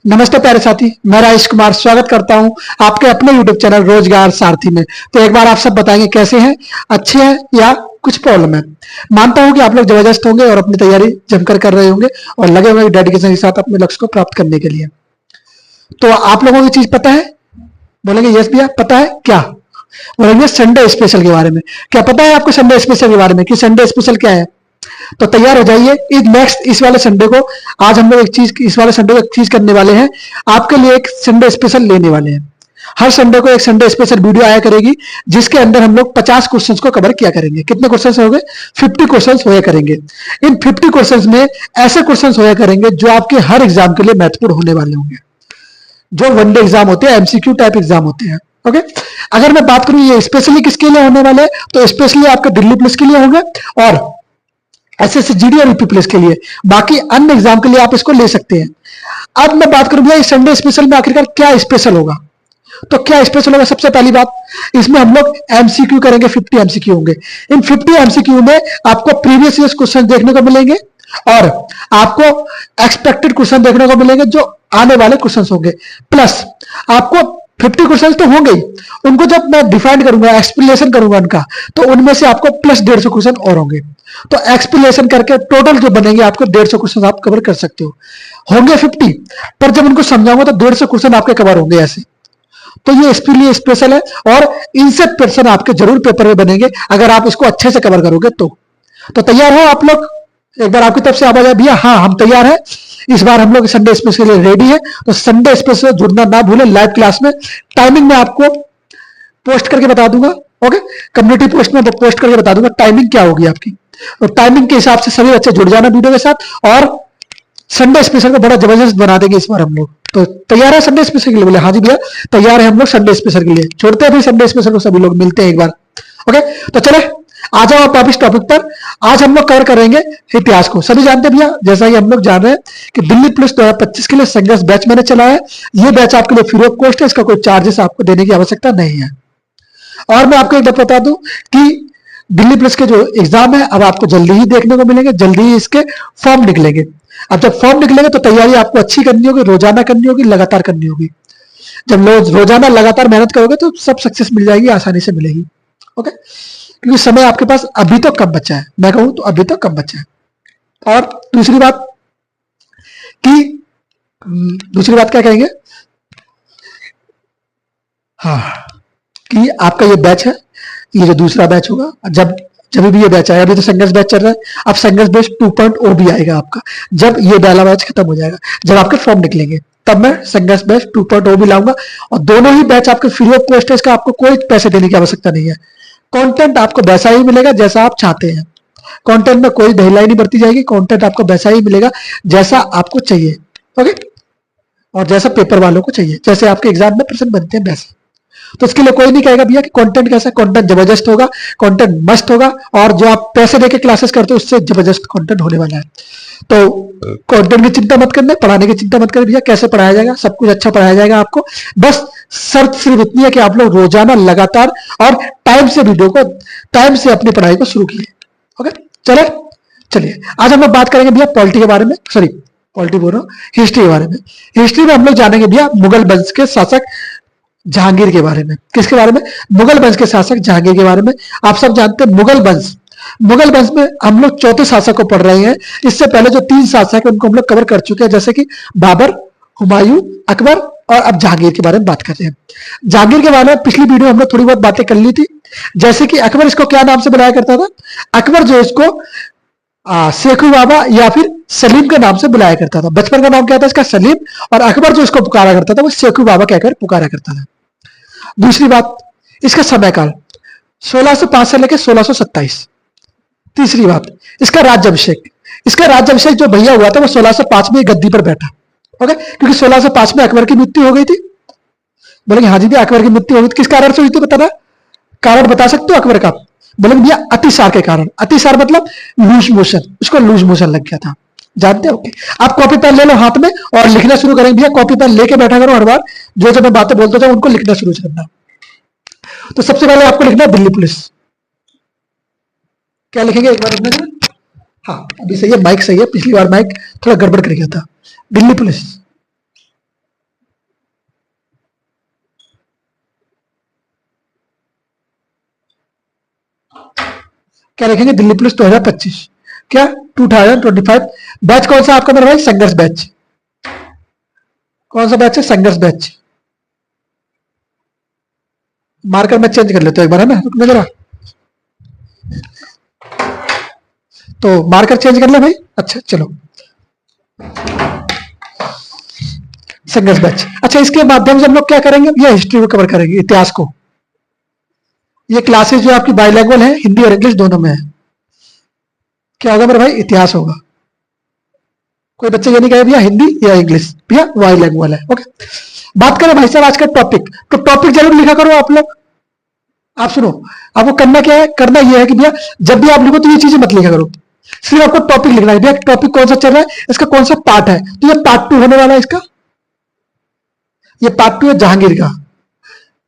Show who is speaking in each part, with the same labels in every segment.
Speaker 1: नमस्ते प्यारे साथी, मैं राजेश कुमार स्वागत करता हूं आपके अपने YouTube चैनल रोजगार सारथी में। तो एक बार आप सब बताएंगे कैसे हैं, अच्छे हैं या कुछ प्रॉब्लम है। मानता हूं कि आप लोग जबरदस्त होंगे और अपनी तैयारी जमकर कर रहे होंगे और लगे होंगे डेडिकेशन के साथ अपने लक्ष्य को प्राप्त करने के लिए। तो आप लोगों की चीज पता है? बोलेंगे यस भैया पता है। क्या बोलेंगे? संडे स्पेशल के बारे में। क्या पता है आपको संडे स्पेशल के बारे में कि संडे स्पेशल क्या है? तो तैयार हो जाइए। इस वाले संडे को आज हम लोग इस वाले संडे को एक चीज करने वाले हैं। आपके लिए एक संडे स्पेशल लेने वाले हैं। हर संडे को एक संडे स्पेशल वीडियो आया करेगी जिसके अंदर हम लोग 50 क्वेश्चंस को कवर किया करेंगे। कितने क्वेश्चंस हो गए? 50 क्वेश्चंस होया करेंगे। इन 50 क्वेश्चंस में ऐसे क्वेश्चंस होया करेंगे जो आपके हर एग्जाम के लिए महत्वपूर्ण होने वाले होंगे, जो वनडे एग्जाम होते हैं, एमसीक्यू टाइप एग्जाम होते हैं। ओके, अगर मैं बात करूं ये स्पेशली किसके लिए होने वाले हैं, तो स्पेशली आपके दिल्ली पुलिस के लिए होंगे और एसएससी जीडी और यूपी पुलिस के लिए। बाकी अन्य एग्जाम के लिए आप इसको ले सकते हैं। अब मैं बात करूं भैया इस संडे स्पेशल में आखिरकार क्या स्पेशल होगा। तो क्या स्पेशल होगा? सबसे पहली बात, इसमें हम लोग एमसीक्यू करेंगे। 50 एमसीक्यू होंगे। इन 50 एमसीक्यू में आपको प्रीवियस ईयर क्वेश्चन देखने को मिलेंगे और आपको एक्सपेक्टेड क्वेश्चन देखने को मिलेंगे जो आने वाले क्वेश्चन होंगे। प्लस आपको 50 क्वेश्चन तो होंगे ही, उनको जब मैं डिफाइन करूंगा, एक्सप्लेनेशन करूंगा उनका, तो उनमें से आपको प्लस 150 क्वेश्चन और होंगे। तो एक्सप्लेनेशन करके टोटल जो बनेंगे आपको 150 क्वेश्चन आप कवर कर सकते हो। होंगे 50, पर जब उनको समझाऊंगा तो 150 क्वेश्चन आपके कवर होंगे ऐसे। तो ये इसके लिए स्पेशल है और इनसे क्वेश्चन आपके जरूर पेपर में बनेंगे अगर आप इसको अच्छे से कवर करोगे तो तैयार हो आप लोग? एक बार आपकी तरफ से आवाज आए भैया हाँ हम तैयार हैं। इस बार हम लोग संडे स्पेशल के लिए रेडी है। तो संडे स्पेशल जुड़ना ना भूलें लाइव क्लास में। टाइमिंग में आपको पोस्ट करके बता दूंगा। ओके, कम्युनिटी पोस्ट में पोस्ट करके बता दूंगा टाइमिंग क्या होगी आपकी। और टाइमिंग के हिसाब से सभी बच्चे जुड़ जाना वीडियो के साथ और संडे स्पेशल को बड़ा जबरदस्त बना देंगे इस बार हम लोग। तो तैयार है संडे स्पेशल के लिए? बोले हाँ जी भैया तैयार है हम लोग संडे स्पेशल के लिए। छोड़ते हैं भी संडे स्पेशल को, सभी लोग मिलते हैं एक बार। ओके, तो चले आ जाओ आप इस टॉपिक पर। आज हम लोग कवर करेंगे इतिहास को। सभी जानते हैं भैया, जैसा ही हम लोग जान रहे हैं कि दिल्ली पुलिस 2025 के लिए संघर्ष बैच मैंने चलाया है। ये बैच आपके लिए फ्री ऑफ कॉस्ट है, इसका कोई चार्जेस आपको देने की आवश्यकता नहीं है। और मैं आपको एक बात बता दूं कि दिल्ली पुलिस के जो एग्जाम है अब आपको जल्दी ही देखने को मिलेंगे, जल्दी ही इसके फॉर्म निकलेंगे। अब जब फॉर्म निकलेंगे तो तैयारी आपको अच्छी करनी होगी, रोजाना करनी होगी, लगातार करनी होगी। जब रोजाना लगातार मेहनत करोगे तो सब सक्सेस मिल जाएगी, आसानी से मिलेगी। ओके, क्योंकि समय आपके पास अभी तो कम बचा है, मैं कहूं तो अभी तो कम बचा है। और दूसरी बात क्या कहेंगे, हाँ, कि आपका ये बैच है, ये जो दूसरा बैच होगा, जब भी ये बैच आएगा, अभी तो संघर्ष बैच चल रहा है, अब संघर्ष बैच 2.0 भी आएगा आपका। जब ये डाला बैच खत्म हो जाएगा, जब आपके फॉर्म निकलेंगे, तब मैं संघर्ष बैच 2.0 भी लाऊंगा। और दोनों ही बैच आपके फ्री ऑफ कॉस्ट है, इसका आपको कोई पैसे देने की आवश्यकता नहीं है। कंटेंट आपको वैसा ही मिलेगा जैसा आप चाहते हैं। कंटेंट में कोई ढिलाई नहीं बरती जाएगी, कंटेंट आपको वैसा ही मिलेगा जैसा आपको चाहिए। ओके, और जैसा पेपर वालों को चाहिए, जैसे आपके एग्जाम में प्रश्न बनते हैं वैसे। तो इसके लिए कोई नहीं कहेगा भैया कि कंटेंट कैसा है। कंटेंट जबरदस्त होगा, कंटेंट मस्त होगा, और जो आप पैसे देके क्लासेस करते हो उससे जबरदस्त कंटेंट होने वाला है। तो कंटेंट की चिंता मत करना, पढ़ाने की चिंता मत करें भैया, कैसे पढ़ाया जाएगा, सब कुछ अच्छा पढ़ाया जाएगा आपको। बस शर्त सिर्फ इतनी है कि आप लोग रोजाना लगातार और टाइम से वीडियो को, टाइम से अपनी पढ़ाई को शुरू कीजिए। ओके, चलिए आज हम लोग बात करेंगे भैया पॉलिटी के बारे में, सॉरी पॉलिटी बोल रहा हूँ, हिस्ट्री के बारे में। हिस्ट्री में हम लोग जानेंगे भैया मुगल वंश के शासक जहांगीर के बारे में। किसके बारे में? मुगल वंश के शासक जहांगीर के बारे में। आप सब जानते हैं मुगल वंश में हम लोग चौथे शासक को पढ़ रहे हैं। इससे पहले जो 3 शासक है उनको हम लोग कवर कर चुके हैं, जैसे कि बाबर, हुमायूं, अकबर, और अब जहांगीर के बारे में बात कर रहे हैं। जहांगीर के बारे में पिछली वीडियो हम लोग थोड़ी बहुत बातें कर ली थी। जैसे कि अकबर इसको क्या नाम से बुलाया करता था? अकबर जो इसको शेखू बाबा या फिर सलीम के नाम से बुलाया करता था। बचपन का नाम क्या था इसका? सलीम। और अकबर जो इसको पुकारा करता था वो शेखू बाबा कहकर पुकारा करता था। दूसरी बात, इसका समयकाल 1605 से लेकर 1627। तीसरी बात, इसका राज्याभिषेक जो भैया हुआ था वो 1605 में गद्दी पर बैठा। ओके, क्योंकि 1605 में अकबर की मृत्यु हो गई थी। बोलेंगे हाँ जी भैया अकबर की मृत्यु हो गई थी, किस कारण से हुई थी बताना? कारण बता सकते हो अकबर का? बोलेंगे भैया अतिसार के कारण। अतिसार मतलब लूज मोशन, उसको लूज मोशन लग गया था, जानते हो? आप कॉपी पेन ले लो हाथ में और लिखना शुरू करेंगे भैया। कॉपी पेन लेके बैठा करो, हर बार जो मैं बातें बोलता था उनको लिखना शुरू करना। तो सबसे पहले आपको लिखना दिल्ली पुलिस। क्या लिखेंगे एक बार लिखना? हाँ अभी सही है, माइक सही है, पिछली बार माइक थोड़ा गड़बड़ कर गया था। दिल्ली पुलिस, क्या लिखेंगे? दिल्ली पुलिस 2025। क्या? 2025। बैच कौन सा आपका मेरा भाई? संघर्ष बैच। कौन सा बैच है? संघर्ष बैच। मार्कर मैं चेंज कर लेता हूं एक बार, है ना, रुकने जरा। तो मार्कर चेंज कर ले भाई। अच्छा चलो, संघर्ष बैच। अच्छा, इसके माध्यम से हम लोग क्या करेंगे? ये हिस्ट्री को कवर करेंगे, इतिहास को। ये क्लासेस जो आपकी बाइलैंग्वेज है, हिंदी और इंग्लिश दोनों में है। क्या होगा मेरे भाई? इतिहास होगा। कोई बच्चे ये नहीं कहे भैया हिंदी या इंग्लिश, भैया बाइलैंग्वेज है। ओके, बात करें भाई साहब आज का टॉपिक, तो टॉपिक जरूर लिखा करो आप लोग। आप सुनो, आपको करना क्या है? करना यह है कि भैया जब भी आप लिखो तो ये चीजें मत लिखा करो, सिर्फ आपको टॉपिक लिखना है। भैया टॉपिक कौन सा चल रहा है, इसका कौन सा पार्ट है, तो ये पार्ट 2 होने वाला है इसका। ये पार्ट 2 है जहांगीर का।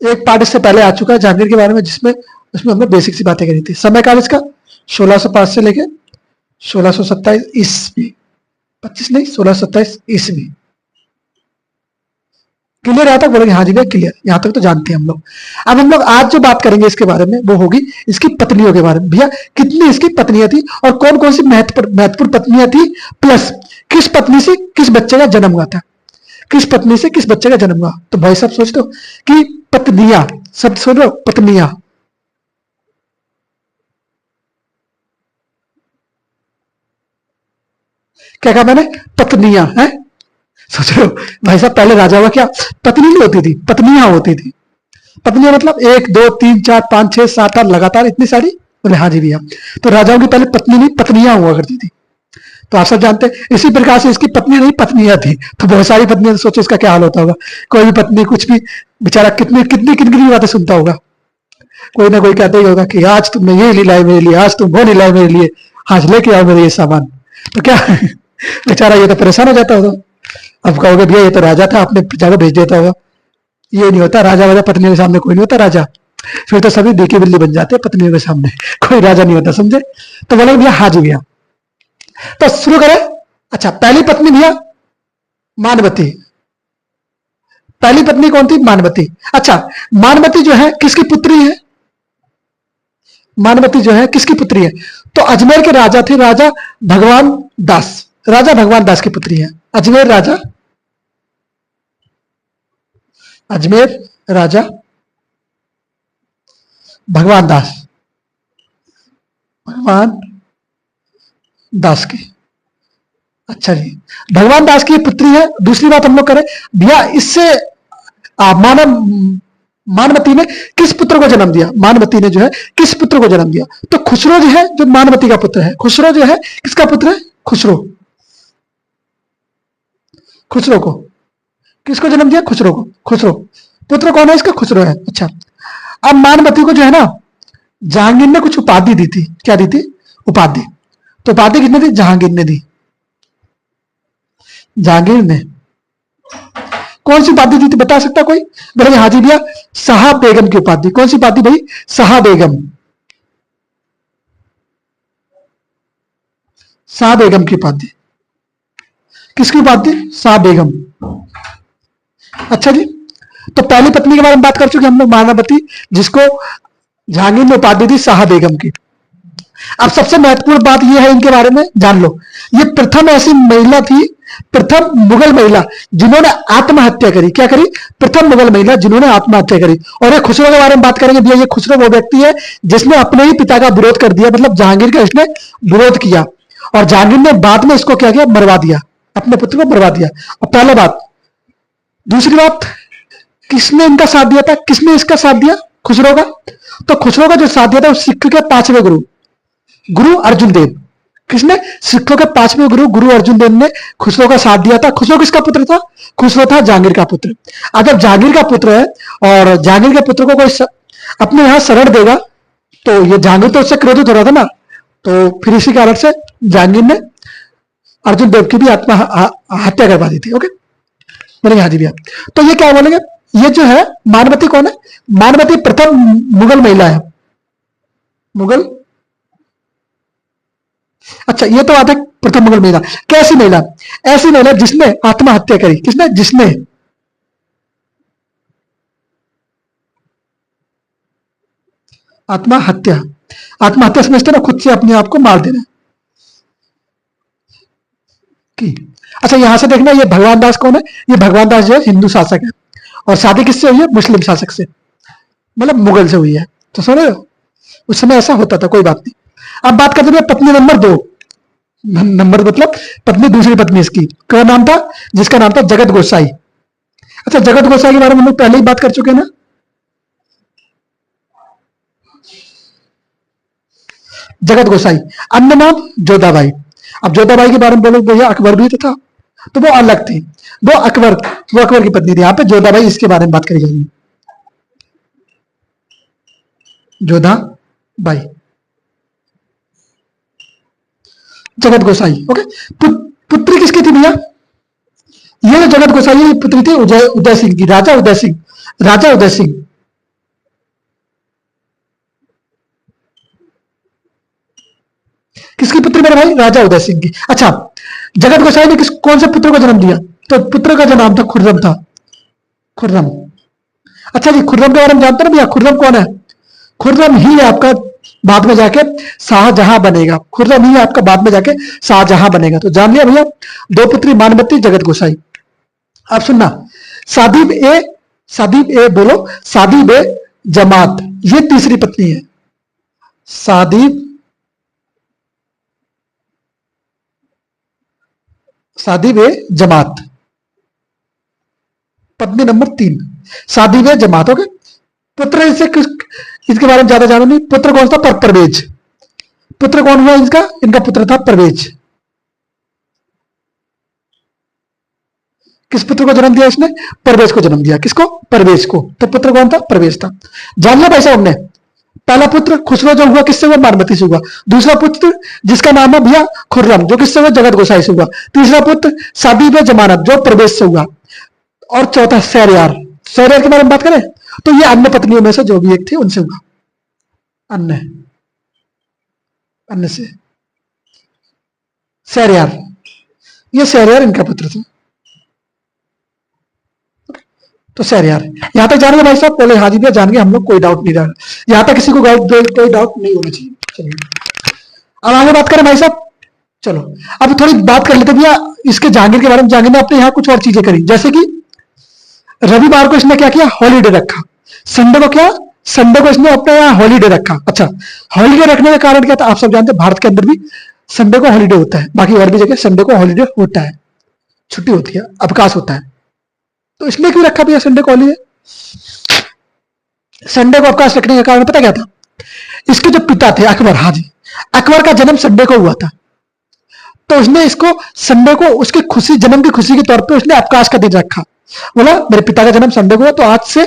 Speaker 1: एक पार्ट इससे पहले आ चुका है जहांगीर के बारे में, जिसमें उसमें हमने बेसिक सी बातें करी थी। समयकाल इसका 1605 से लेके 1627 ईस्वी, 25 नहीं 1627 ईस्वी। क्लियर? यहां तक बोलेंगे हाँ जी भैया क्लियर, यहां तक तो जानते हैं हम लोग। अब हम लोग आज जो बात करेंगे इसके बारे में वो होगी इसकी पत्नियों के बारे में। भैया कितनी इसकी पत्नियां थी और कौन कौन सी महत्वपूर्ण पत्नियां थी, प्लस किस पत्नी से किस बच्चे का जन्म हुआ था, किस पत्नी से किस बच्चे का जन्म हुआ। तो भाई साहब सोच दो कि पत्नियां, शब्द सुन रहे हो? पत्नियां। क्या कहा मैंने? पत्नियां है। सोच रहे हो भाई साहब, पहले राजा हुआ क्या पत्नी नहीं होती थी, पत्नियां होती थी। पत्नियां मतलब 1 2 3 4 5 6 7 8 लगातार इतनी सारी? बोले हाँ जी भैया। तो राजाओं की पहले पत्नी नहीं पत्नियां हुआ करती थी। तो आप सब जानते हैं, इसी प्रकार से इसकी पत्नी नहीं पत्नियां थी, तो बहुत सारी पत्नियां। सोचो इसका क्या हाल होता होगा। कोई भी पत्नी कुछ भी, बेचारा कितनी कितनी कितनी बातें सुनता होगा। कोई ना कोई कहता ही होगा कि आज तुमने ये नहीं लाई मेरे लिए, आज तुम वो नहीं लाई मेरे लिए, आज लेके आओ मेरे ये सामान। तो क्या बेचारा ये तो परेशान हो जाता होगा। अब कहोगे भैया ये तो राजा था, अपने प्रजा को भेज देता होगा। ये नहीं होता, राजा वाजा पत्नियों के सामने कोई नहीं होता राजा। फिर तो सभी देखी बिल्ली बन जाते हैं पत्नियों के सामने, कोई राजा नहीं होता, समझे? तो बोले भैया हाँ जी भैया। तो शुरू करें। अच्छा, पहली पत्नी भैया मानवती। पहली पत्नी कौन थी? मानवती। अच्छा, मानवती जो है किसकी पुत्री है? मानवती जो है किसकी पुत्री है? तो अजमेर के राजा थे, राजा भगवान दास। राजा भगवान दास की पुत्री है अजमेर राजा, अजमेर राजा भगवान दास, भगवान दास की। अच्छा जी, भगवान दास की पुत्री है। दूसरी बात हम लोग करें भैया, इससे मानव मानवती ने किस पुत्र को जन्म दिया? मानवती ने जो है किस पुत्र को जन्म दिया? तो खुसरो जो है, जो मानवती का पुत्र है, खुसरो जो है किसका पुत्र है? खुसरो। खुसरो को किसको जन्म दिया? खुसरो को। खुसरो पुत्र कौन है इसका? खुसरो है। अच्छा, अब मानवती को जो है ना जहांगीर ने कुछ उपाधि दी थी। क्या दी थी? उपाधि। तो उपाधि किसने दी? जहांगीर ने दी। जहांगीर ने कौन सी उपाधि दी थी, बता सकता कोई? बोले हाजी भैया शाह बेगम की उपाधि। कौन सी उपाधि भाई? शाह बेगम। शाह बेगम की उपाधि। किसकी उपाधि? शाह बेगम। अच्छा जी, तो पहली पत्नी के बारे में बात कर चुके हम लोग, मानवती, जिसको जहांगीर ने उपाधि दी शाह बेगम की। अब सबसे महत्वपूर्ण बात यह है इनके बारे में जान लो, ये प्रथम ऐसी महिला थी, प्रथम मुगल महिला जिन्होंने आत्महत्या करी। क्या करी? प्रथम मुगल महिला जिन्होंने आत्महत्या करी। और ये खुसरो के बारे में बात करेंगे भैया, ये खुसरो वो व्यक्ति है जिसने अपने ही पिता का विरोध कर दिया, मतलब जहांगीर का इसने विरोध किया और जहांगीर ने बाद में इसको क्या किया? मरवा दिया, अपने पुत्र को मरवा दिया। और पहला बात। दूसरी बात, किसने इनका साथ दिया था? किसने इसका साथ दिया? खुसरो का। तो खुसरो का जो साथ दिया था वो सिख के 5वें गुरु, गुरु अर्जुन देव। किसने? सिखों के 5वें गुरु, गुरु अर्जुन देव ने खुसरो का साथ दिया था। खुसरो किसका पुत्र था? खुसरो था जहांगीर का पुत्र। अगर जहांगीर का पुत्र है और जहांगीर के पुत्र को कोई अपने यहां शरण देगा, तो ये जहांगीर तो उससे क्रोधित हो रहा था ना, तो फिर इसी कारण से जहांगीर ने अर्जुन देव की भी हत्या करवा दी थी। ओके, बोलेंगे हाँ जी भैया। तो ये क्या बोलेंगे? ये जो है मानवती कौन है? मानवती प्रथम मुगल महिला है, मुगल। अच्छा, ये तो आता है प्रथम मुगल महिला। कैसी महिला? ऐसी महिला जिसने आत्महत्या करी। किसने? जिसने आत्महत्या। आत्महत्या समझते ना, खुद से अपने आप को मार देना की। अच्छा, यहां से देखना, ये भगवान दास कौन है? ये भगवान दास जो है हिंदू शासक है, और शादी किससे हुई है? मुस्लिम शासक से, मतलब मुगल से हुई है। तो सुन रहे हो, उस समय ऐसा होता था, कोई बात नहीं। अब बात करते हैं पत्नी नंबर 2। नंबर मतलब पत्नी, दूसरी पत्नी इसकी क्या नाम था? जिसका नाम था जगत गोसाई। अच्छा, जगत गोसाई के बारे में हम लोग पहले ही बात कर चुके हैं ना। जगत गोसाई, अन्य नाम जोधाबाई। अब जोधाबाई के बारे में बोलो भैया अकबर भी तो था, तो वो अलग थी, वो अकबर की पत्नी थी। यहाँ पे जोधाबाई, इसके बारे में बात करी जाएगी। जोधाबाई, जगत गोसाई। ओके, पुत्री किसकी थी भैया? ये जो जगत गोसाई की पुत्री थी उदय सिंह की, राजा उदय सिंह, राजा उदय सिंह। किसकी पुत्री मेरे भाई? राजा उदय सिंह की। अच्छा, जगत गोसाई ने कौन से पुत्र को जन्म दिया? तो पुत्र का जो नाम था खुर्रम था, खुर्रम। अच्छा जी, खुर्रम के बारे में जानते ना भैया? खुर्रम कौन है? खुर्रम ही आपका बाद में जाके शाहजहां बनेगा। खुर्रम ही आपका बाद में जाके शाहजहां बनेगा। तो जान लिया भैया, दो पुत्री मानवती, जगत गोसाई। अब सुनना, सादिब ए, सादिब ए बोलो, सादिब ए जमात, ये तीसरी पत्नी है। सादिब, सादिब ए जमात, पत्नी नंबर 3, सादिब ए जमात। ओके, पुत्र इसके बारे में ज्यादा जानो नहीं। पुत्र कौन था? परवेज। पुत्र कौन हुआ इनका? इनका पुत्र था परवेज। किस पुत्र को जन्म दिया इसने? परवेज को जन्म दिया। किसको? परवेज को। तो पुत्र कौन था? परवेज था। जान लिया भाई साहब हमने। पहला पुत्र खुसरो जो हुआ, किससे हुआ? मानवती से हुआ। दूसरा पुत्र जिसका नाम है भैया खुर्रम, जो किससे हुआ? जगत गोसाई से हुआ। तीसरा पुत्र सादिब जमानत, जो परवेज से हुआ। और चौथा शहरयार। शहरयार के बारे में बात करें तो ये अन्य पत्नियों में से जो भी एक थी उनसे हुआ। अन्य, अन्य से शहरयार, ये शहरयार इनका पुत्र था। तो शहरयार, यहां तक जान गए भाई साहब? पहले हाजी भैया जान गए हम लोग, कोई डाउट नहीं रहा। यहां तक किसी को कोई डाउट नहीं होना चाहिए। चलिए अब आगे बात करें भाई साहब। चलो अब थोड़ी बात कर लेते भैया इसके जहांगीर के बारे में। जहांगीर ने अपने यहाँ कुछ और चीजें करी, जैसे कि रविवार को इसने क्या किया? हॉलीडे रखा। संडे को क्या? संडे को इसने अपने यहाँ हॉलीडे रखा। अच्छा, हॉलीडे रखने का कारण क्या था? आप सब जानते हैं भारत के अंदर भी संडे को हॉलीडे होता है, बाकी और भी जगह संडे को हॉलीडे होता है, छुट्टी होती है, अवकाश होता है। तो इसने क्यों रखा भैया संडे को हॉलीडे? संडे को अवकाश रखने का कारण पता क्या था? इसके जो पिता थे अकबर, हाँ जी, अकबर का जन्म संडे को हुआ था। तो उसने इसको संडे को उसकी खुशी, जन्म की खुशी के तौर पे उसने अवकाश का दिन रखा। बोला मेरे पिता का जन्म संडे को हुआ, तो आज से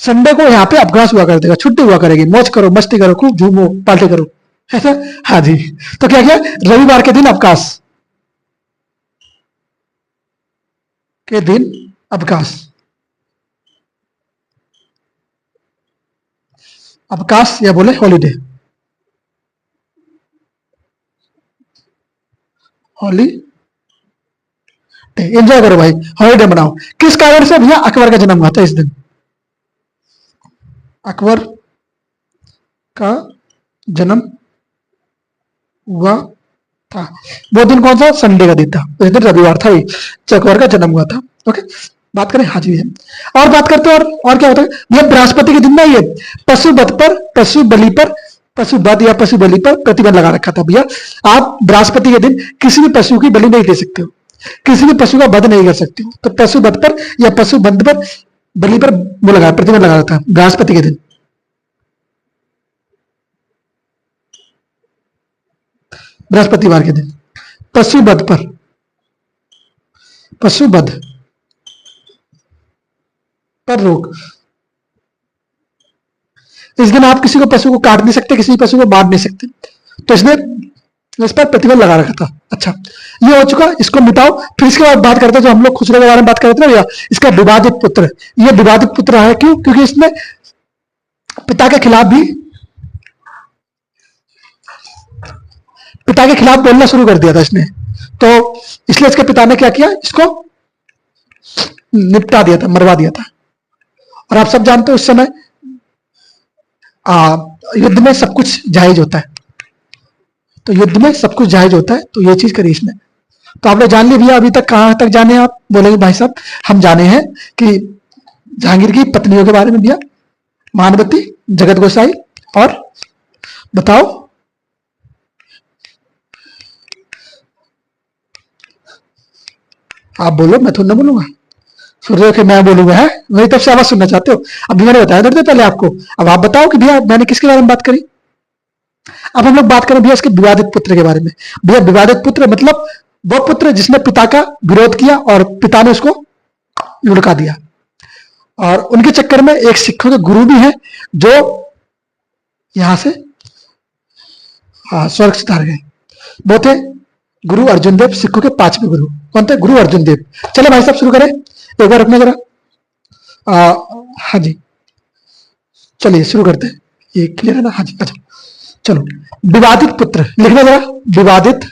Speaker 1: संडे को यहाँ पे अवकाश हुआ कर देगा, छुट्टी हुआ करेगी, मौज करो, मस्ती करो, खूब झूमो, पार्टी करो, ऐसा। हाँ जी, तो क्या किया? रविवार के दिन अवकाश, के दिन अवकाश, अवकाश या बोले हॉलीडे, हॉलीडे एंजॉय करो भाई, हॉलीडे मनाओ। किस कारण से भैया? अकबर का जन्म हुआ था इस दिन। अकबर का जन्म हुआ था। वो दिन कौन सा? संडे का दिन था, उस दिन रविवार था, अकबर का जन्म हुआ था। ओके, बात करें हाजी है। और बात करते हैं, और क्या होता है भैया? बृहस्पति के दिन ना ये पशु वध पर, पशु बलि पर, पशु वध या पशु बलि पर प्रतिबंध लगा रखा था भैया। आप बृहस्पति के दिन किसी भी पशु की बलि नहीं दे सकते हो, किसी भी पशु का वध नहीं कर सकते हो। तो पशु वध पर या पशु बंध पर, बलि पर वो लगा, प्रतिबंध लगा रखा था बृहस्पति के दिन। बृहस्पतिवार के दिन पशु वध पर, पशु वध पर रोक। इस दिन आप किसी को, पशु को काट नहीं सकते, किसी पशु को मार नहीं सकते। तो इसने इस पर प्रतिबंध लगा रखा था। अच्छा, ये हो चुका, इसको मिटाओ। फिर इसके बाद बात करते हैं, जो हम लोग खुसरो के बारे में बात करते हैं भैया, इसका विवादित पुत्र। ये विवादित पुत्र है क्यों? क्योंकि इसने पिता के खिलाफ भी, पिता के खिलाफ बोलना शुरू कर दिया था इसने। तो इसलिए इसके पिता ने क्या किया? इसको निपटा दिया था, मरवा दिया था। और आप सब जानते हो उस समय युद्ध में सब कुछ जायज होता है, तो युद्ध में सब कुछ जायज होता है, तो ये चीज करी इसने। तो आप लोग जान लिए भैया, अभी तक कहां तक जाने हैं आप? बोलेंगे भाई साहब हम जाने हैं कि जहांगीर की पत्नियों के बारे में भैया, मानवती, जगत गोसाई, और बताओ। आप बोलो, मैं थोड़ा ना बोलूंगा। सुन रहे हो कि मैं बोलूंगा? है वही तब से आवाज सुनना चाहते हो? अभी मैंने बताया थोड़ी देर पहले आपको। अब आप बताओ कि भैया मैंने किसके बारे में बात करी। अब हम लोग बात करें भैया इसके विवादित पुत्र के बारे में। भैया विवादित पुत्र मतलब वो पुत्र जिसने पिता का विरोध किया और पिता ने उसको लुढ़का दिया, और उनके चक्कर में एक सिखों के गुरु भी है जो यहां से स्वर्ग से धार गए। वो थे गुरु अर्जुन देव, सिखों के पांचवें गुरु। कौन थे? गुरु अर्जुन देव। चलो भाई साहब शुरू करें, एक बार रखना जरा। हाँ जी, चलिए शुरू करते हैं। ये क्लियर है ना? हाँ जी, अच्छा चलो। विवादित पुत्र लिखना जरा। विवादित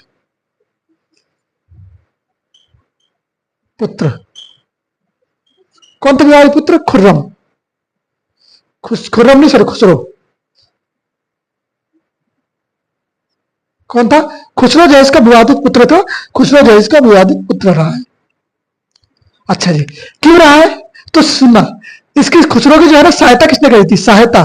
Speaker 1: पुत्र कौन था? विवादित पुत्र खुर्रम। खुर्रम नहीं सर, खुसरो। कौन था? खुसरो जयस का विवादित पुत्र था। खुसरो जयस का विवादित पुत्र रहा है। अच्छा जी, क्यों रहा है? तो सुनना, इसकी खुसरो की जो है ना सहायता किसने करी थी? सहायता।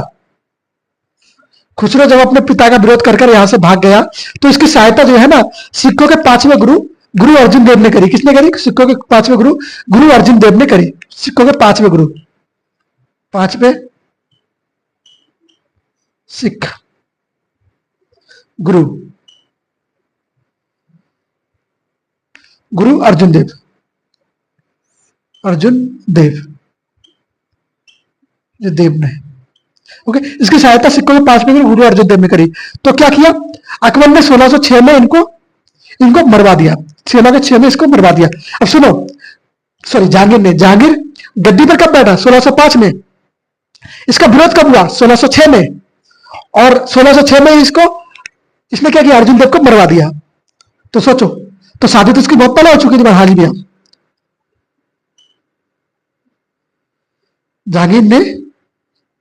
Speaker 1: खुसरो जब अपने पिता का विरोध कर यहां से भाग गया, तो इसकी सहायता जो है ना सिखों के पांचवें गुरु गुरु अर्जुन देव ने करी। किसने करी? सिखों के पांचवें गुरु गुरु अर्जुन देव ने करी। सिखों के पांचवें गुरु, पांचवें सिख गुरु, गुरु अर्जुन देव। अर्जुन देव, जो देव ने, ओके। इसकी सहायता सिखों के पांचवें गुरु गुरु अर्जुन देव ने करी। तो क्या किया अकबर ने? 1606 में इनको इनको मरवा दिया। 1606 में इसको मरवा दिया। अब सुनो, सॉरी जहांगीर ने। जहांगीर गद्दी पर कब बैठा? 1605 में। इसका विरोध कब हुआ? 1606 में। और 1606 में इसको इसने क्या किया? अर्जुन देव को मरवा दिया। तो सोचो, तो शादी तो इसकी बहुत पहले हो चुकी थी। हाल ही में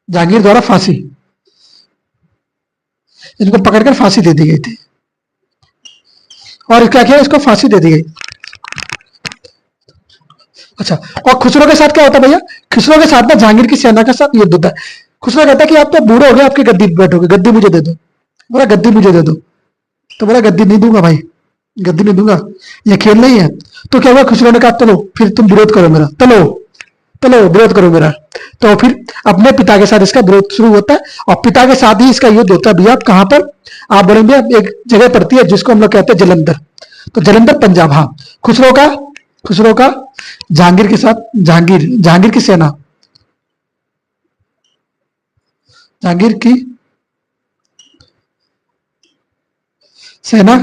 Speaker 1: जहांगीर द्वारा फांसी, इनको पकड़कर फांसी दे दी गई थी। और क्या किया? इसको फांसी दे दी गई। अच्छा, और खुसरो के साथ क्या होता है भैया? खुसरो के साथ ना जहांगीर की सेना के साथ युद्ध होता है। खुसरो कहता है कि आप तो बूढ़े हो गए, आपकी गद्दी पर बैठोगे, गद्दी मुझे दे दो। बोला गद्दी मुझे दे दो। तो बोला गद्दी नहीं दूंगा भाई, गद्दी नहीं दूंगा, ये खेल नहीं है। तो क्या हुआ? खुसरो ने कहा चलो फिर तुम विरोध करो मेरा, चलो चलो विरोध करो मेरा। तो फिर अपने पिता के साथ इसका विरोध शुरू होता है, और पिता के साथ ही इसका युद्ध होता है। भैया कहां पर? आप बोलेंगे एक जगह पड़ती है जिसको हम लोग कहते हैं जलंधर। तो जलंधर पंजाब। हाँ, खुसरो का जहांगीर के साथ, जहांगीर की सेना, जहांगीर की सेना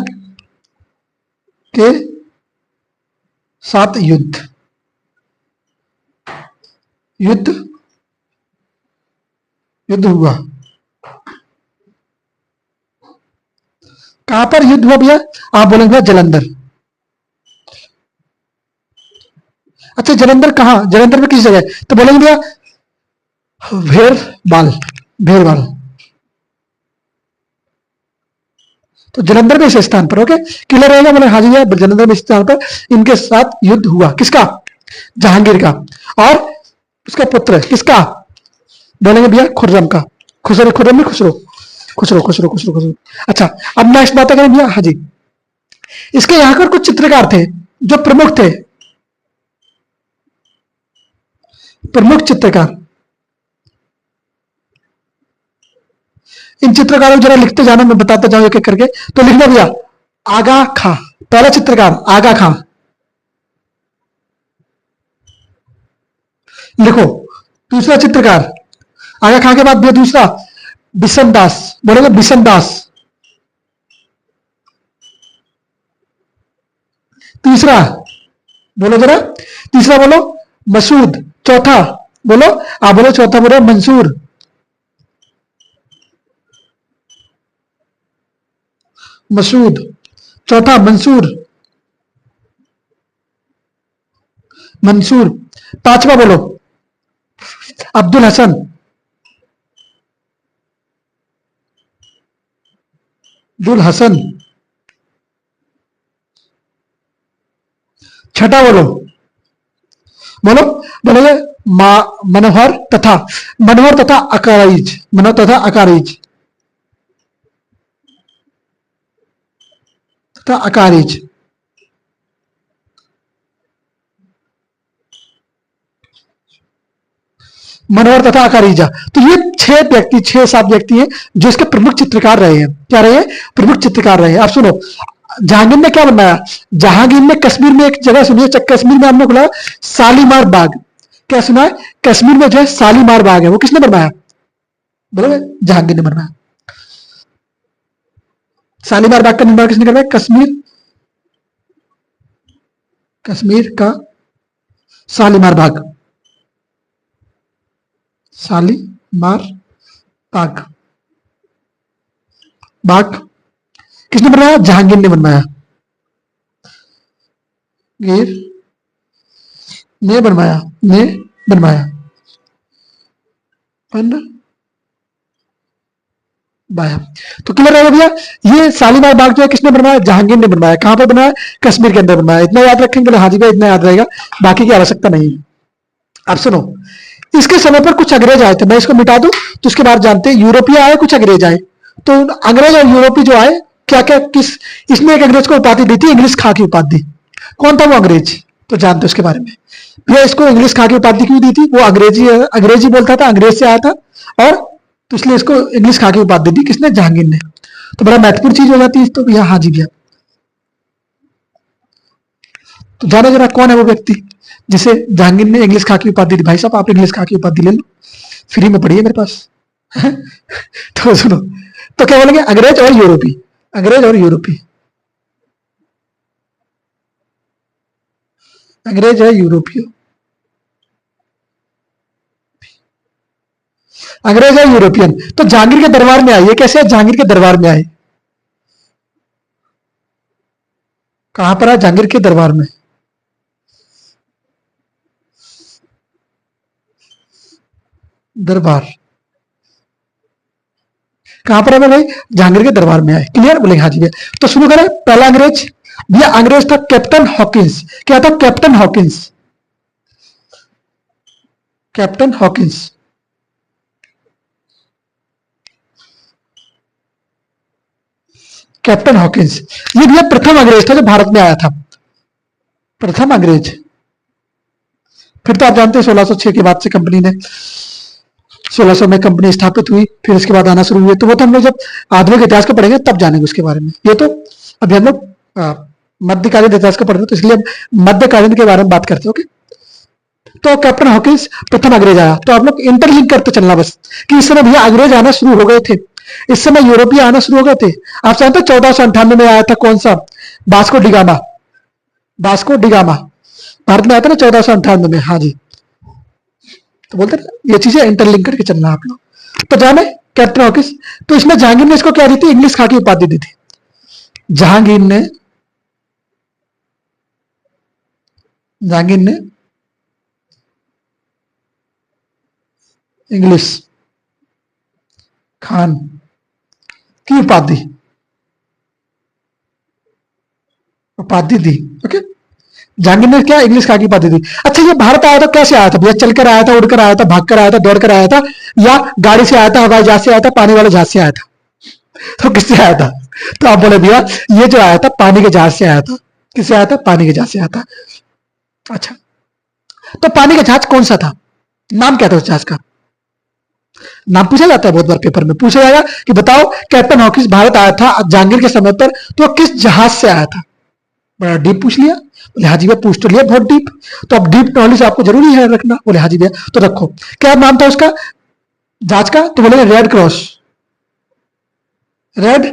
Speaker 1: के साथ युद्ध हुआ। कहां पर युद्ध हुआ भैया? आप बोलेंगे भैया जलंधर। अच्छा, जलंधर कहां? जलंधर में किस जगह? तो बोलेंगे भैया भेड़बाल, भेड़बाल। तो जलंधर में इस स्थान पर, ओके क्लियर रहेगा? बोले हाँ जी भैया, जलंधर में इस स्थान पर इनके साथ युद्ध हुआ। किसका? जहांगीर का। और उसका पुत्र किसका? बोलेंगे भैया खुर्रम का। खुर्रम में खुसरो, खुसरो। अच्छा, अब नेक्स्ट बात करें भैया। हाँ जी, इसके यहां पर कुछ चित्रकार थे जो प्रमुख थे, प्रमुख चित्रकार। इन चित्रकारों को जरा लिखते जाना, मैं बताता जाऊं एक एक करके। तो लिखना भैया आगा खां, पहला चित्रकार आगा खां। लिखो। दूसरा चित्रकार आगा खां के बाद भैया दूसरा बिशन दास। बोलोगे बिशन दास। तीसरा बोलो जरा, तीसरा बोलो मसूद। चौथा बोलो, आप बोलो चौथा बोलो मंसूर। मसूद, चौथा मंसूर, मंसूर। पांचवा बोलो अब्दुल हसन। दुल हसन। छठा बोलो, बोलो, बोलोगे मनोहर तथा, मनोहर तथा अकारीज, मनोहर तथा अकारीज, तथा अकारीज। मनोहर तथा अकारीजा। तो ये छह व्यक्ति, छह सात व्यक्ति हैं जो इसके प्रमुख चित्रकार रहे हैं। क्या रहे हैं? प्रमुख चित्रकार रहे हैं। आप सुनो, जहांगीर ने क्या बनवाया? जहांगीर ने कश्मीर में एक जगह सुनिए, कश्मीर में हमने खुला शालीमार बाग। क्या सुना है? कश्मीर में जो है शालीमार बाग है, वो किसने बनवाया? बोलोगे? जहांगीर ने बनवाया। शालीमार बाग का निर्माण किसने करवाया? कश्मीर, कश्मीर का शालीमार बाग, शालीमार बाग, बाग किसने बनवाया? जहांगीर ने बनवाया। गिर ने बनवाया, ने बनवाया, बाया। तो क्लियर है भैया, ये शालीमार बाग जो है किसने बनवाया? जहांगीर ने बनवाया। कहां पर बनाया? कश्मीर के अंदर बनवाया। इतना याद रखेंगे? हाँ जी भाई, इतना याद रहेगा, बाकी की आवश्यकता नहीं है। अब सुनो, इसके समय पर कुछ अंग्रेज आए थे, मैं इसको मिटा दूं तो उसके बाद जानते हैं। यूरोपीय आए, कुछ अंग्रेज आए। तो अंग्रेज और यूरोपीय जो आए, क्या क्या किस, इसने एक अंग्रेज को उपाधि दी थी, इंग्लिश खा की उपाधि। कौन था वो अंग्रेज? तो जानते उसके बारे में। भैया इसको इंग्लिश खा की उपाधि क्यों दी थी? वो अंग्रेजी बोलता था, अंग्रेज से आया था, और तो इसलिए इसको इंग्लिश खा की उपाधि दी। किसने? जहांगीर ने। तो बड़ा महत्वपूर्ण चीज हो जाती है। तो भैया हाँ जी भैया, तो जानो जरा कौन है वो व्यक्ति जिसे जहांगीर ने इंग्लिश खा की उपाधि दी? भाई साहब आप इंग्लिश खा की उपाधि ले लो, फ्री में पढ़िए मेरे पास। तो सुनो, तो क्या बोलेंगे? अंग्रेज और यूरोपी, अंग्रेज और यूरोपी, अंग्रेज है यूरोपीय, अंग्रेज है यूरोपियन। तो जहांगीर के दरबार में आए। ये कैसे है? जहांगीर के दरबार में आए। कहां पर आए? जहांगीर के दरबार में। दरबार कहां पर है भाई? जहांगीर के दरबार में आए। क्लियर? बोले हाँ जी भैया। तो शुरू करें। पहला अंग्रेज भैया, अंग्रेज था कैप्टन हॉकिंस। क्या था? Captain Hawkins, captain Hawkins. Captain Hawkins, ये भैया प्रथम अंग्रेज था जो भारत में आया था, प्रथम अंग्रेज। फिर तो आप जानते हैं 1606 के बाद से कंपनी ने, 1600 में कंपनी स्थापित हुई, फिर इसके बाद आना शुरू हुए। तो वो तो हम लोग जब आधुनिक इतिहास को पढ़ेंगे तब जानेंगे उसके बारे में। ये तो अभी हम लोग मध्यकालीन इतिहास को पढ़ रहे हैं, तो इसलिए हम मध्यकालीन के बारे में बात करते हैं। ओके, तो कैप्टन हॉकिंस प्रथम अंग्रेज आया। तो आप लोग इंटरलिंक करते चलना बस, कि इस समय भैया अंग्रेज आना शुरू हो गए थे, इस समय यूरोपीय आना शुरू हो गए थे। आप जानते हो 1498 में आया था कौन सा? Vasco da Gama, Vasco da Gama Bharat में आया था ना 1498 में। हाँ जी, तो बोलते ना ये चीजें इंटरलिंक करके चलना आप लोग। तो जाने कैप्टन हॉकिंस, तो इसमें जहांगीर ने इसको क्या दी थी? इंग्लिश खा की उपाधि दी थी। जहांगीर ने, जहांगीर ने इंग्लिश खान की उपाधि, उपाधि दी। ओके, जहांगीर ने क्या? इंग्लिश खा की उपाधि दी। अच्छा, ये भारत आया था कैसे आया था भैया? चलकर आया था, उड़कर आया था, भागकर आया था, दौड़कर आया था, या गाड़ी से आया था, हवाई जहाज से आया था, पानी वाले जहाज से आया था? तो किससे आया था? तो आप बोले भैया ये जो आया था पानी के जहाज से आया था। किससे आया था? पानी के जहाज से आया था। अच्छा, तो पानी का जहाज कौन सा था? नाम क्या था उस जहाज का? नाम पूछा जाता है बहुत बार पेपर में, पूछा जाएगा कि बताओ कैप्टन हॉकिंस भारत आया था जहांगीर के समय पर, तो किस जहाज से आया था? बड़ा डीप पूछ लिया। बोले हाँ जी भैया, पूछ तो लिया बहुत डीप, तो अब डीप नॉलेज आपको जरूरी है रखना। बोले हाँ जी भैया, तो रखो। क्या नाम था उसका जहाज का? तो बोले red cross, red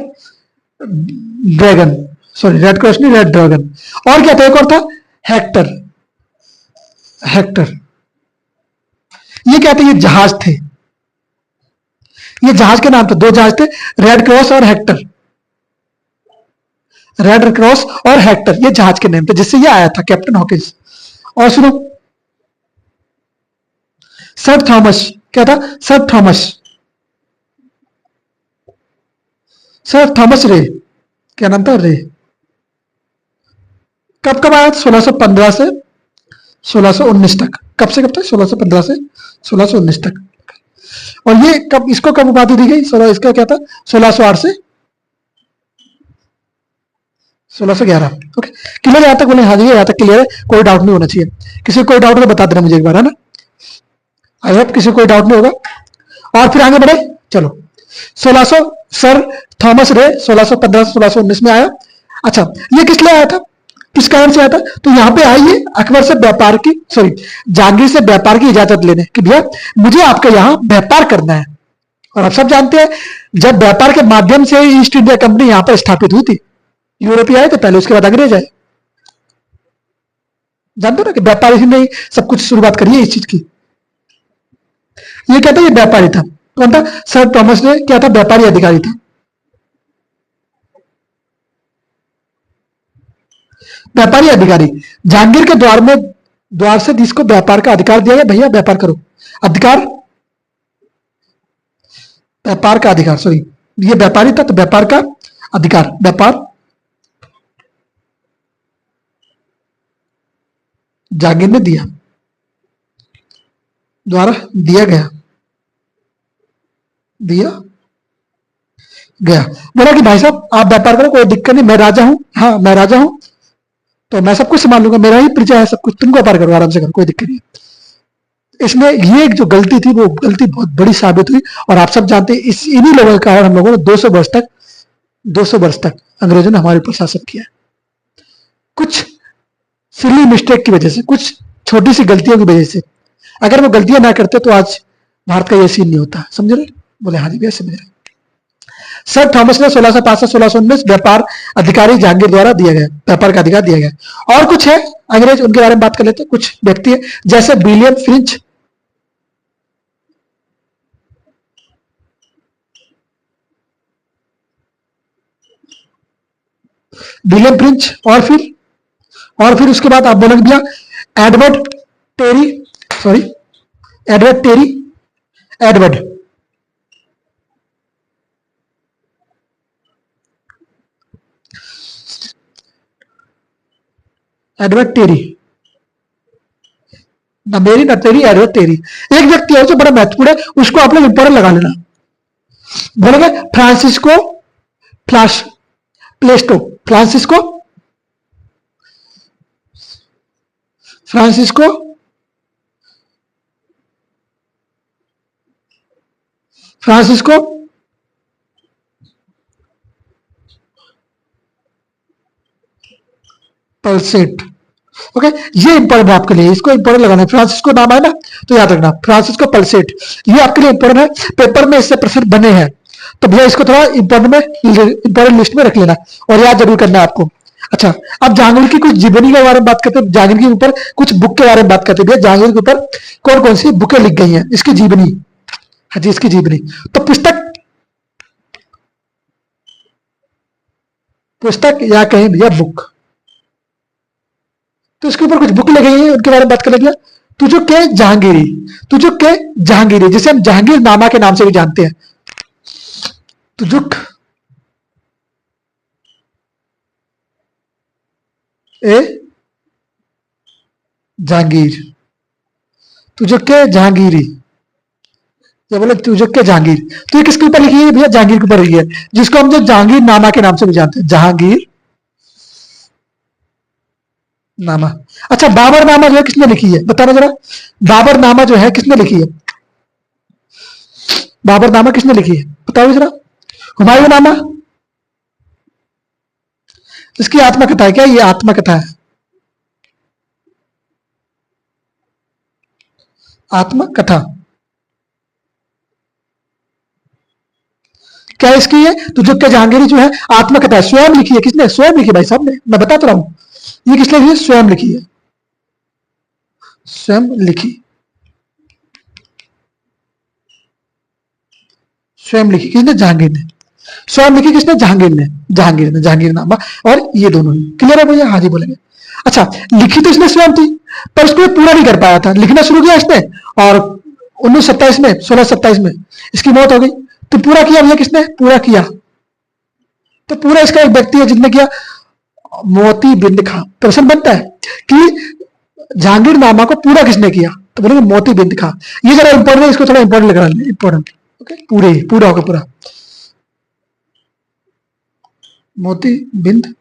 Speaker 1: dragon, sorry red cross नहीं, रेड ड्रैगन। और क्या था? एक और था हेक्टर, हेक्टर। ये क्या थे? ये जहाज थे, ये जहाज के नाम थे, दो जहाज थे, रेड क्रॉस और हेक्टर, रेड क्रॉस और हेक्टर, ये जहाज के नाम थे जिससे ये आया था कैप्टन हॉकिंस। और सुनो, सर थॉमस, क्या था? सर थॉमस, सर थॉमस रे, क्या नाम था, रे। कब कब आया, 1615 से 1619 तक। कब से कब तक, 1615 से 1619 तक। और ये कब, इसको कब उपाधि दी गई, 16, इसका क्या था, 1608 से 1611। ओके, क्लियर यहां तक बोले, हाँ जी यहां तक क्लियर है, कोई डाउट नहीं होना चाहिए। किसी को कोई डाउट हो तो बता देना मुझे एक बार, है ना। आई होप किसी को कोई डाउट नहीं होगा। और फिर आगे बढ़े, चलो 1600, सर थॉमस रे 1615 से 1619 में आया। अच्छा, ये किस लिए आया था, किस कारण से आया था, तो यहां पे आई है अकबर से व्यापार की, सॉरी जहांगीर से व्यापार की इजाजत लेने कि भैया मुझे आपके यहां व्यापार करना है। और आप सब जानते हैं जब व्यापार के माध्यम से ईस्ट इंडिया कंपनी यहां पर स्थापित हुई थी, यूरोपीय आए थे पहले, उसके बाद अंग्रेज आए। जानते हो ना कि व्यापारी ने सब कुछ शुरुआत करी है इस चीज की। ये क्या था, ये व्यापारी था। कौन था, सर थॉमस ने क्या था, व्यापारी अधिकारी था। व्यापारी अधिकारी, जहांगीर के द्वार से जिसको व्यापार का अधिकार दिया गया, भैया व्यापार करो, अधिकार, व्यापार का अधिकार, सॉरी ये व्यापारी था तो व्यापार का अधिकार, व्यापार जहांगीर ने दिया, द्वारा दिया गया, दिया गया। बोला कि भाई साहब आप व्यापार करो, कोई दिक्कत नहीं, मैं राजा हूं, हाँ मैं राजा हूं, तो मैं सब कुछ संभाल लूंगा, मेरा ही प्रजा है, सब कुछ तुम व्यापार करो, आराम से करो, कोई दिक्कत नहीं। इसमें ये जो गलती थी वो गलती बहुत बड़ी साबित हुई। और आप सब जानते हैं इस इन्हीं लोगों के कारण हम लोगों ने 200 वर्ष तक अंग्रेजों ने हमारे ऊपर शासन किया। कुछ सिली मिस्टेक की वजह से, कुछ छोटी सी गलतियों की वजह से। अगर वो गलतियां ना करते तो आज भारत का ये सीन नहीं होता। समझ रहे, बोले हाँ जी भैया समझ रहे। सर थॉमस ने 1605 से 1619 व्यापार अधिकारी जहांगीर द्वारा दिया गया, व्यापार का अधिकार दिया गया। और कुछ है अंग्रेज, उनके बारे में बात कर लेते हैं। कुछ व्यक्ति है जैसे विलियम फ्रिंच, विलियम फ्रिंच, और फिर उसके बाद आप बोलोगे भैया Edward Terry, sorry Edward Terry, Edward Edward Terry, ना मेरी ना तेरी, एडवर्ड टेरी। एक व्यक्ति है जो बड़ा महत्वपूर्ण है, उसको आप लोग इंपॉर्टेंट लगा लेना। बोलोगे फ्रांसिस्को फ्लाश प्लेस्टो, फ्रांसिस्को फ्रांसिस्को फ्रांसिस्को पल्सेट। ओके, ये इंपॉर्टेंट है आपके लिए, इसको इंपॉर्टेंट लगाना है। फ्रांसिस्को नाम है ना, तो याद रखना फ्रांसिस्को पल्सेट, ये आपके लिए इंपॉर्टेंट है। पेपर में इससे प्रश्न बने हैं, तो भैया इसको थोड़ा इंपॉर्टेंट लिस्ट में रख लेना और याद जरूर करना है आपको। अच्छा, अब जहांगीर की कुछ जीवनी के बारे में बात करते हैं, जहांगीर के ऊपर कुछ बुक के बारे में बात करते हैं। भैया जहांगीर के ऊपर कौन कौन सी बुकें लिख गई हैं, इसकी जीवनी, हाँ जी इसकी जीवनी। तो पुस्तक या कहें भैया बुक, तो इसके ऊपर कुछ बुक लिखी गई है, उनके बारे में बात कर लिया। तुझुक के जहांगीरी, तुझुक के जहांगीरी, जिसे हम जहांगीर नामा के नाम से भी जानते हैं। तुझुक ए जहांगीर, तुझुक के जहांगीरी, या बोले तुझुक के जहांगीर, तो ये किसके ऊपर लिखी है भैया, जहांगीर के ऊपर लिखी है, जिसको हम जो जहांगीर नामा के नाम से भी जानते हैं, जहांगीर नामा। अच्छा, बाबर नामा जो है किसने लिखी है, बताना जरा। बाबर नामा जो है किसने लिखी है, बाबर नामा किसने लिखी है, बताओ जरा। हुमायूं नामा, इसकी आत्मकथा है क्या, ये आत्मकथा है, आत्मकथा क्या इसकी है, तो जो जहांगीरी जो है आत्मकथा है, स्वयं लिखी है, किसने, स्वयं लिखी भाई साहब ने, मैं बता तो रहा हूं, ये किसने लिखी है, स्वयं लिखी है, स्वयं लिखी, स्वयं लिखी किसने, जहांगीर ने। स्वयं लिखी किसने, जहांगीर ने जहांगीरनामा। और ये दोनों ही क्लियर है भैया, हाँ जी बोलेंगे। अच्छा, लिखी तो इसने स्वयं थी, पर उसको पूरा नहीं कर पाया था, लिखना शुरू किया इसने, और 1927 में 1627 में इसकी मौत हो गई। तो पूरा किया भैया किसने, पूरा किया, तो पूरा इसका एक व्यक्ति है जिसने किया मोती बिंद खां। प्रश्न बनता है कि जहांगीर नामा को पूरा किसने किया, तो बोलेंगे मोती बिंद खां। ये जरा इंपॉर्टेंट है, इसको थोड़ा इंपॉर्टेंट लगा लें, इंपॉर्टेंट। ओके, पूरा होगा पूरा, मोती बिंद,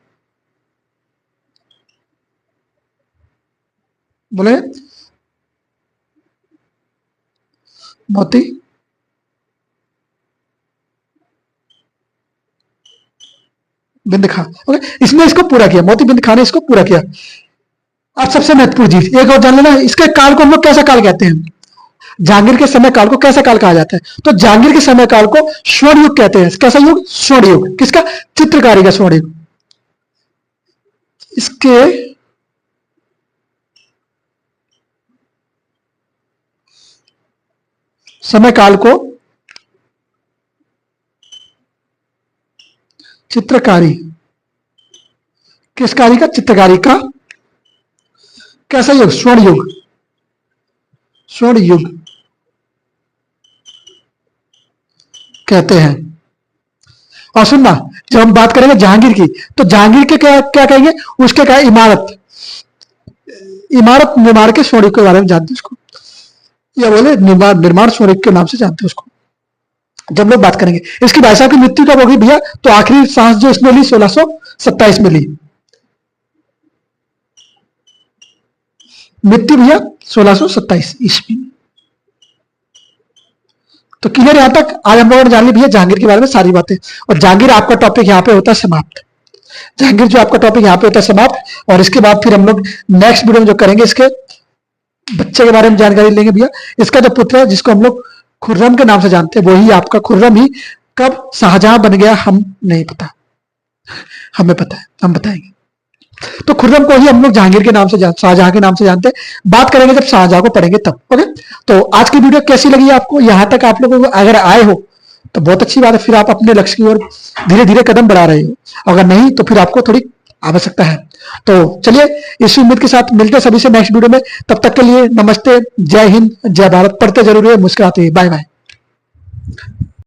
Speaker 1: बोले मोती बिंद खां। ओके, इसने इसको पूरा किया, मोती बिंद खां ने इसको पूरा किया। अब सबसे महत्वपूर्ण चीज एक और जान लेना, इसके काल को हम लोग कैसा काल कहते हैं, जहांगीर के समय काल को कैसा काल कहा जाता है, तो जहांगीर के समय काल को स्वर्ण युग कहते हैं। कैसा युग, स्वर्ण युग। किसका, चित्रकारी का स्वर्ण युग। इसके समय काल को चित्रकारी, किस कार्य का, चित्रकारी का कैसा युग, स्वर्ण युग, स्वर्ण युग कहते हैं। और सुनना, जब हम बात करेंगे जहांगीर की, तो जहांगीर के क्या क्या कहेंगे, उसके क्या, इमारत, इमारत निर्माण के स्वर्ण युग के बारे में जानते हैं उसको, या बोले निर्माण स्वर्ण युग के नाम से जानते हैं उसको जब लोग बात करेंगे। इसकी भाई साहब की मृत्यु कब होगी भैया, तो आखिरी सांस जो इसने ली 1627 में ली, मृत्यु भैया 1627 ईस्वी में। तो क्लियर यहां तक। आज हम लोगों ने जान ली भैया जहांगीर के बारे में सारी बातें, और जहांगीर आपका टॉपिक यहाँ पे होता है समाप्त। जहांगीर जो आपका टॉपिक यहाँ पे होता है समाप्त, और इसके बाद फिर हम लोग नेक्स्ट वीडियो में जो करेंगे, इसके बच्चे के बारे में जानकारी लेंगे भैया। इसका जो पुत्र है जिसको हम लोग खुर्रम के नाम से जानते हैं, वही आपका खुर्रम ही कब शाहजहां बन गया हम नहीं पता, हमें पता है, हम बताएंगे। तो खुर्रम को ही हम लोग जहांगीर के नाम से शाहजहां के नाम से जानते हैं। बात करेंगे जब शाहजहां को पढ़ेंगे तब। ओके, तो आज की वीडियो कैसी लगी आपको, यहां तक आप लोगों को अगर आए हो तो बहुत अच्छी बात है, फिर आप अपने लक्ष्य की ओर धीरे धीरे कदम बढ़ा रहे हो। अगर नहीं तो फिर आपको थोड़ी आवश्यकता है। तो चलिए, इस उम्मीद के साथ मिलते हैं सभी से नेक्स्ट वीडियो में। तब तक के लिए नमस्ते, जय हिंद, जय भारत। पढ़ते जरूर है, मुस्कुराते, बाय बाय।